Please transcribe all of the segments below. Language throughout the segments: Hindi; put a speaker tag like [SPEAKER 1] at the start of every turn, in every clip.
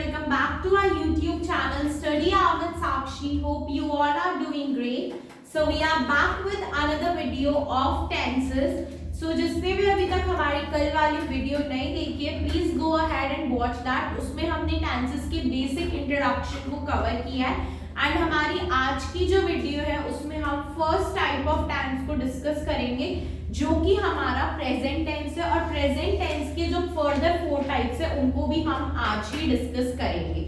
[SPEAKER 1] welcome back to our YouTube channel Study Hour with Sakshi. Hope you all are doing great. So we are back with another video of tenses. So जिसने भी अभी तक हमारी कल वाली वीडियो नहीं देखी है, please go ahead and watch that. उसमें हमने टेंसेस के बेसिक इंट्रोडक्शन को कवर किया है एंड हमारी आज की जो वीडियो है उसमें हम फर्स्ट टाइप ऑफ टेंस को डिस्कस करेंगे जो कि हमारा प्रेजेंट टेंस है. और प्रेजेंट टेंस के जो फर्दर 4 टाइप्स है उनको भी हम आज ही डिस्कस करेंगे.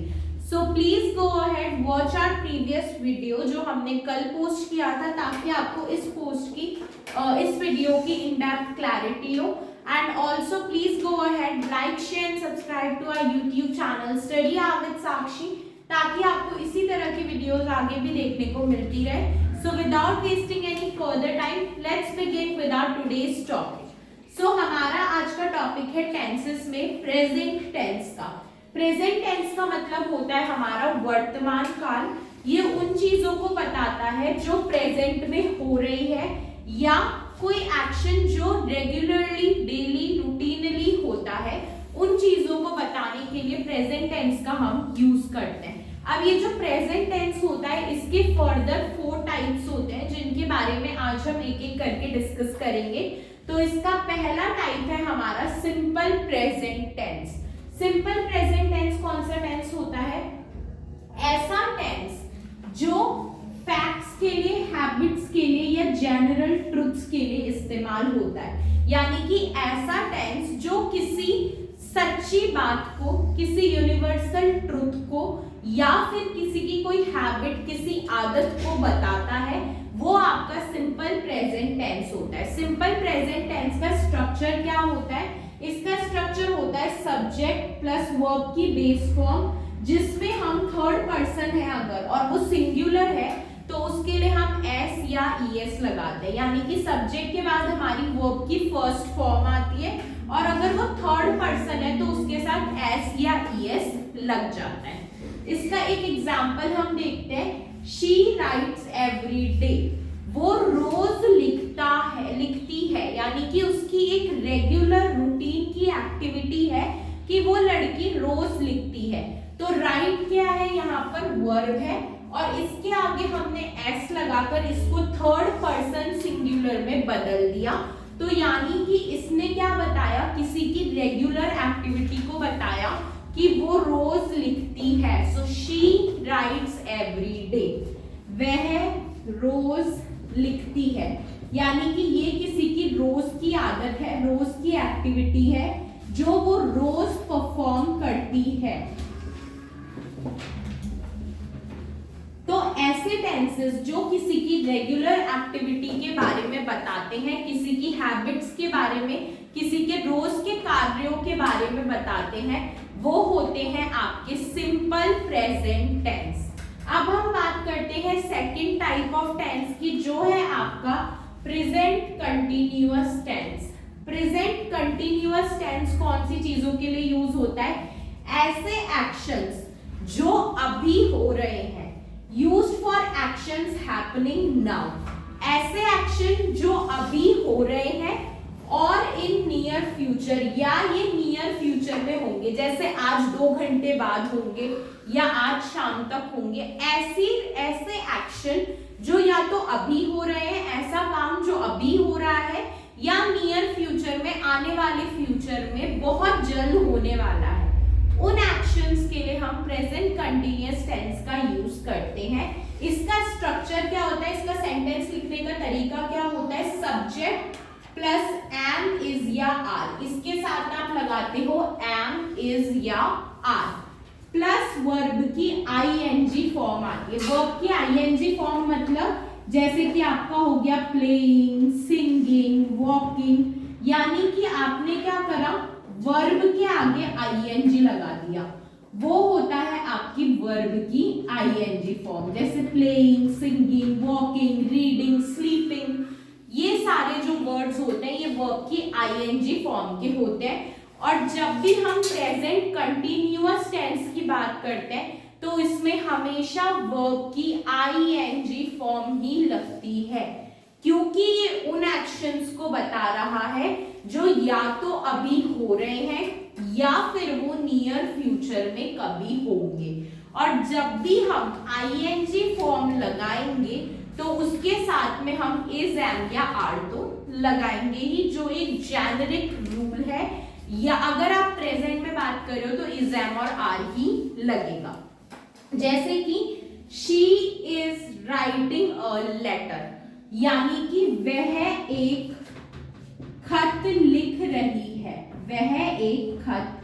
[SPEAKER 1] So please go ahead watch our previous video जो हमने कल पोस्ट किया था, ताकि आपको इस वीडियो की इन डेप्थ क्लैरिटी हो. And also please go ahead like share and subscribe to our YouTube channel study hour with Sakshi, ताकि आपको इसी तरह की वीडियोस आगे भी देखने को मिलती रहे. So without wasting any further time, let's begin with our today's topic. So हमारा आज का टॉपिक है टेंसेस में प्रेजेंट टेंस का. प्रेजेंट टेंस का मतलब होता है हमारा वर्तमान काल. ये उन चीजों को बताता है जो प्रेजेंट में हो रही है या कोई एक्शन जो रेगुलरली डेली रूटीनली होता है, उन चीजों को बताने के लिए प्रेजेंट टेंस का हम यूज करते हैं. अब ये जो प्रेजेंट टेंस होता है इसके फर्दर 4 टाइप्स होते हैं जिनके बारे में आज हम एक एक करके डिस्कस करेंगे. तो इसका पहला टाइप है हमारा simple present tense. Simple present tense कौन सा टेंस होता है? ऐसा टेंस जो फैक्ट्स के लिए, हैबिट्स के लिए या जनरल ट्रुथ्स के लिए इस्तेमाल होता है. यानी कि ऐसा टेंस जो किसी सच्ची बात को, किसी यूनिवर्सल ट्रुथ को या फिर किसी की कोई हैबिट, किसी आदत को बताता है, वो आपका सिंपल प्रेजेंट टेंस होता है. सिंपल प्रेजेंट टेंस का स्ट्रक्चर क्या होता है? इसका स्ट्रक्चर होता है सब्जेक्ट प्लस वर्ब की बेस फॉर्म, जिसमें हम थर्ड पर्सन है अगर और वो सिंगुलर है तो उसके लिए हम एस या ईएस लगाते हैं. यानी कि सब्जेक्ट के बाद हमारी वर्ब की फर्स्ट फॉर्म आती है और अगर वो थर्ड पर्सन है तो उसके साथ एस या ईएस लग जाता है. इसका एक एग्जाम्पल हम देखते हैं. She writes every day. वो रोज लिखती है. यानी कि उसकी एक रेगुलर रूटीन की एक्टिविटी है कि वो लड़की रोज लिखती है. तो राइट क्या है? यहाँ पर वर्ब है और इसके आगे हमने एस लगाकर इसको थर्ड पर्सन सिंगुलर में बदल दिया. तो यानी कि इसने क्या बताया? किसी की रेगुलर एक्टिविटी को बताया कि वो रोज लिखती है. So she writes every day. वह रोज लिखती है. यानी कि ये किसी की रोज की आदत है, रोज की एक्टिविटी है जो वो रोज परफॉर्म करती है. तो ऐसे टेंसेस जो किसी की रेगुलर एक्टिविटी के बारे में बताते हैं, किसी की हैबिट्स के बारे में, किसी के रोज के कार्यों के बारे में बताते हैं, वो होते हैं आपके सिंपल प्रेजेंट टेंस. अब हम बात करते हैं सेकंड टाइप ऑफ टेंस की, जो है आपका present continuous tense. Present continuous tense कौन सी चीजों के लिए यूज होता है? ऐसे एक्शंस जो अभी हो रहे हैं, used for actions happening now. ऐसे एक्शन जो अभी हो रहे हैं और इन नियर फ्यूचर या ये नियर फ्यूचर में होंगे, जैसे आज 2 घंटे बाद होंगे या आज शाम तक होंगे. ऐसे एक्शन जो या तो अभी हो रहे हैं, ऐसा काम जो अभी हो रहा है, या नियर फ्यूचर में, आने वाले फ्यूचर में बहुत जल्द होने वाला है, उन एक्शंस के लिए हम प्रेजेंट कंटिन्यूअस टेंस का यूज करते हैं. इसका स्ट्रक्चर क्या होता है? इसका सेंटेंस लिखने का तरीका क्या होता है? सब्जेक्ट प्लस एम, इज या आर. इसके साथ आप लगाते हो एम, इज या आर, प्लस वर्ब की आईएनजी फॉर्म आती है. वर्ब की आईएनजी फॉर्म मतलब जैसे कि आपका हो गया प्लेइंग, सिंगिंग, वॉकिंग. यानी कि आपने क्या करा? वर्ब के आगे आईएनजी लगा दिया. वो होता है आपकी वर्ब की आईएनजी फॉर्म. जैसे playing, singing, walking, reading, sleeping, ये सारे जो वर्ड्स होते हैं ये वर्ब की आईएनजी फॉर्म के होते हैं. और जब भी हम प्रेजेंट कंटिन्यूअस टेंस की बात करते हैं तो इसमें हमेशा वर्ब की आईएनजी फॉर्म ही लगती है, क्योंकि ये उन एक्शंस को बता रहा है जो या तो अभी हो रहे हैं या फिर वो नियर फ्यूचर में कभी होंगे। और जब भी हम ing फॉर्म लगाएंगे तो उसके साथ में हम is am या are तो लगाएंगे ही, जो एक जेनेरिक रूल है। या अगर आप प्रेजेंट में बात कर रहे हो तो is am और are ही लगेगा। जैसे कि she is writing a letter, यानी कि वह एक खत लिख रही है, वह एक खत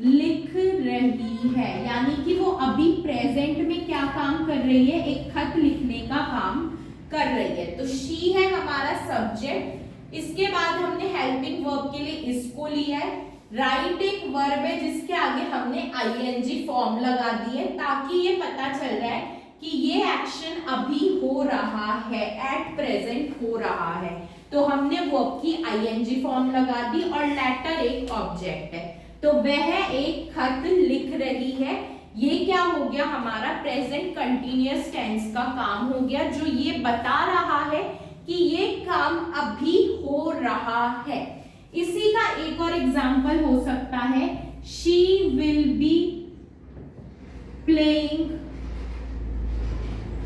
[SPEAKER 1] लिख रही है, यानी कि वो अभी प्रेजेंट में क्या काम कर रही है, एक खत लिखने का काम कर रही है। तो she है हमारा सब्जेक्ट। इसके बाद हमने हेल्पिंग वर्ब के लिए इसको लिया है। राइट एक वर्ब है जिसके आगे हमने ing फॉर्म लगा दी है, ताकि ये पता चल रहा है कि ये एक्शन अभी हो रहा है, एट प्रेजेंट हो रहा है। तो हमने वर्ब की ing फॉर्म लगा दी। और लेटर एक ऑब्जेक्ट है, तो वह एक खत लिख रही है। ये क्या हो गया, हमारा प्रेजेंट कंटिन्यूअस टेंस का काम हो गया, जो ये बता रहा है कि ये काम अभी हो रहा है। इसी का एक और एग्जाम्पल हो सकता है, she will be playing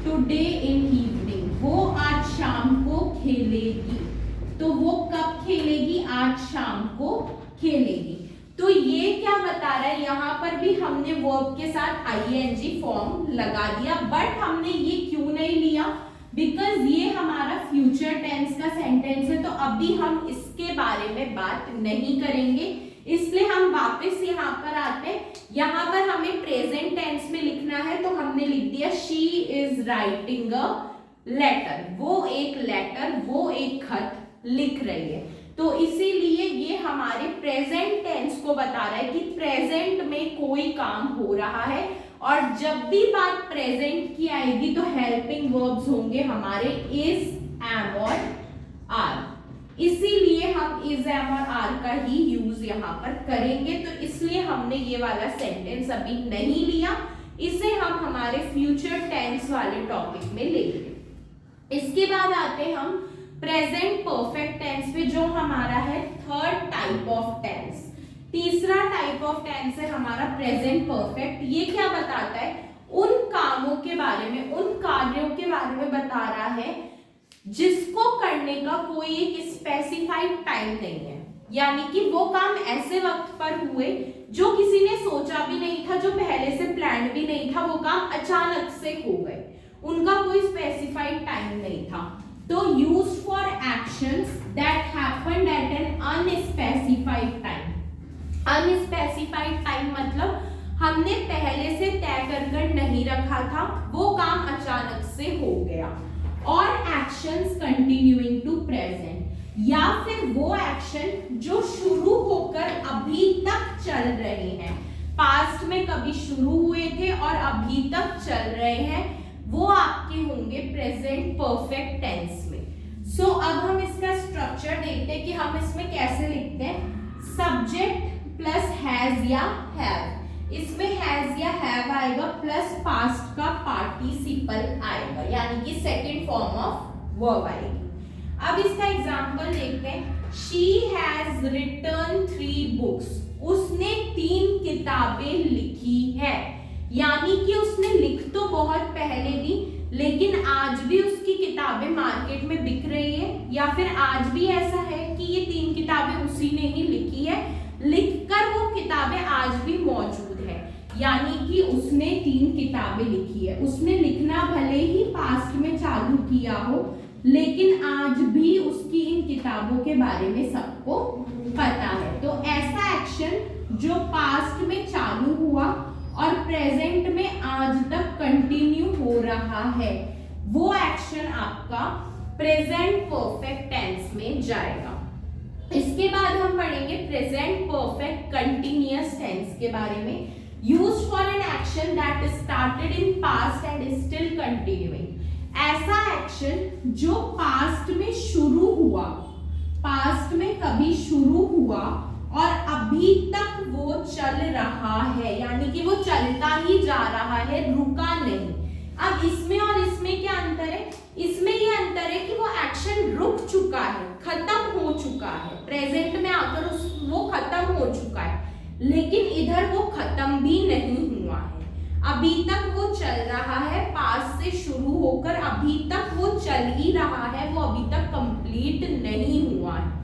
[SPEAKER 1] today in evening, वो आज शाम को खेलेगी। तो वो कब खेलेगी, आज शाम को खेलेगी। तो ये क्या बता रहा है, यहाँ पर भी हमने वर्ब के साथ ing फॉर्म लगा दिया, बट हमने ये क्यों नहीं लिया, बिकॉज ये हमारा फ्यूचर टेंस का सेंटेंस है, तो अभी हम इसके बारे में बात नहीं करेंगे। इसलिए हम वापस यहाँ पर आते हैं। यहाँ पर हमें प्रेजेंट टेंस में लिखना है, तो हमने लिख दिया she is writing a letter, वो एक लेटर, वो एक खत लिख रही है। तो इसीलिए ये हमारे प्रेजेंट टेंस को बता रहा है कि प्रेजेंट में कोई काम हो रहा है। और जब भी बात प्रेजेंट की आएगी तो हेल्पिंग वर्ब्स होंगे हमारे is, am और are। इसीलिए हम is, am और are का ही यूज यहाँ पर करेंगे। तो इसलिए हमने ये वाला सेंटेंस अभी नहीं लिया, इसे हम हमारे फ्यूचर टेंस वाले टॉपिक में लेंगे। इसके बाद आते हैं हम प्रेजेंट परफेक्ट टेंस पे, जो हमारा है थर्ड टाइप ऑफ टेंस। तीसरा टाइप ऑफ टेंस है हमारा प्रेजेंट परफेक्ट। ये क्या बताता है, उन कामों के बारे में, उन कार्यों के बारे में बता रहा है जिसको करने का कोई एक स्पेसिफाइड टाइम नहीं है, यानी कि वो काम ऐसे वक्त पर हुए जो किसी ने सोचा भी नहीं था, जो पहले से प्लान भी नहीं था, वो काम अचानक से हो गए, उनका कोई स्पेसिफाइड टाइम नहीं था। तो use for actions that happened at an unspecified time. Unspecified time मतलब हमने पहले से तय कर नहीं रखा था, वो काम अचानक से हो गया। और एक्शंस कंटिन्यूइंग टू प्रेजेंट, या फिर वो एक्शन जो शुरू होकर अभी तक चल रहे हैं, पास्ट में कभी शुरू हुए थे और अभी तक चल रहे हैं, वो आपके होंगे प्रेजेंट परफेक्ट टेंस में। सो अब हम इसका स्ट्रक्चर देखते हैं कि हम इसमें कैसे लिखते हैं। सब्जेक्ट प्लस हैज या हैव, इसमें हैज या हैव आएगा प्लस पास्ट का पार्टिसिपल आएगा, यानी कि सेकंड फॉर्म ऑफ वर्ब आएगी। अब इसका एग्जांपल देखते हैं। शी हैज रिटन 3 बुक्स, उसने 3 किताबें लिखी है, यानी कि उसने लिख तो बहुत पहले दी, लेकिन आज भी उसकी किताबें मार्केट में बिक रही है, या फिर आज भी ऐसा है कि ये 3 किताबें उसी ने ही लिखी है, लिखकर वो किताबें आज भी मौजूद है, यानी कि उसने 3 किताबें लिखी है। उसने लिखना भले ही पास्ट में चालू किया हो, लेकिन आज भी उसकी इन किताबों के बारे में सबको पता है। तो ऐसा एक्शन जो पास्ट में चालू हुआ और प्रेजेंट में आज तक कंटिन्यू हो रहा है, वो एक्शन आपका प्रेजेंट परफेक्ट टेंस में जाएगा। इसके बाद हम पढ़ेंगे प्रेजेंट परफेक्ट कंटिन्यूअस टेंस के बारे में। Used for an action that started in past and is still continuing, ऐसा एक्शन जो पास्ट में शुरू हुआ, पास्ट में कभी शुरू हुआ और अभी तक वो चल रहा है, यानी कि वो चलता ही जा रहा है, रुका नहीं। अब इसमें और इसमें क्या अंतर है? इसमें ये अंतर है कि वो एक्शन रुक चुका है, खत्म हो चुका है, प्रेजेंट में आकर वो खत्म हो चुका है, लेकिन इधर वो खत्म भी नहीं हुआ है, अभी तक वो चल रहा है, पास्ट से शुरू होकर अभी तक वो चल ही रहा है, वो अभी तक कंप्लीट नहीं हुआ है।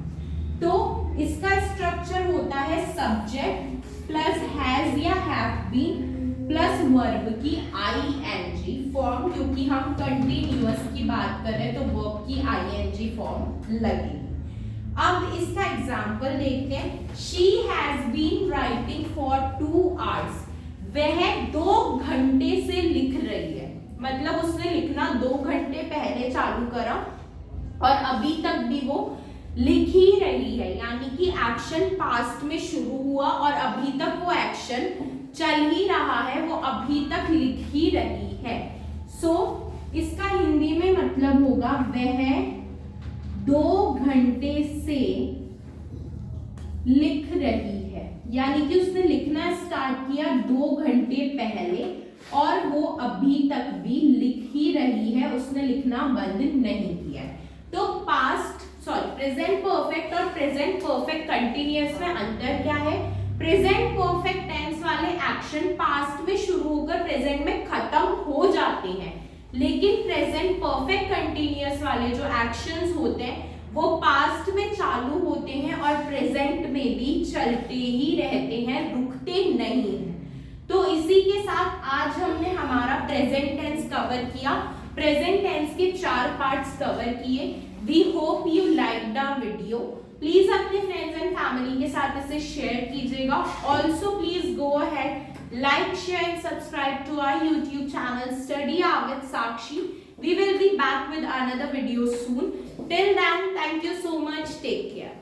[SPEAKER 1] तो इसका स्ट्रक्चर होता है सब्जेक्ट प्लस हैज या हैव बीन प्लस वर्ब की आईएनजी फॉर्म, क्योंकि हम कंटिन्यूअस की बात कर रहे हैं तो वर्ब की आईएनजी फॉर्म लगेगी। अब इसका एग्जांपल देखते हैं। She has been writing for 2 hours, वह 2 घंटे से लिख रही है, मतलब उसने लिखना 2 घंटे पहले चालू करा और अभी तक भी वो लिख ही रही है, यानी कि एक्शन पास्ट में शुरू हुआ और अभी तक वो एक्शन चल ही रहा है, वो अभी तक लिख ही रही है। सो इसका हिंदी में मतलब होगा वह 2 घंटे से लिख रही है, यानी कि उसने लिखना स्टार्ट किया 2 घंटे पहले और वो अभी तक भी लिख ही रही है, उसने लिखना बंद नहीं किया। तो प्रेजेंट परफेक्ट और प्रेजेंट परफेक्ट कंटिन्यूअस में अंतर क्या है? प्रेजेंट परफेक्ट टेंस वाले एक्शन पास्ट में शुरू होकर प्रेजेंट में खत्म हो जाते हैं, लेकिन प्रेजेंट परफेक्ट कंटिन्यूअस वाले जो एक्शंस होते हैं वो पास्ट में चालू होते हैं और प्रेजेंट में भी चलते ही रहते हैं, रुकते नहीं हैं। तो इसी के साथ आज हमने हमारा प्रेजेंट टेंस कवर किया, प्रेजेंट टेंस के 4 पार्ट्स कवर किए। We hope you like the video. Please अपने फ्रेंड्स एंड फैमिली के साथ इसे शेयर कीजिएगा। Also please go ahead like share and subscribe to our YouTube channel study hour with Sakshi. We will be back with another video soon. Till then, thank you so much. Take care.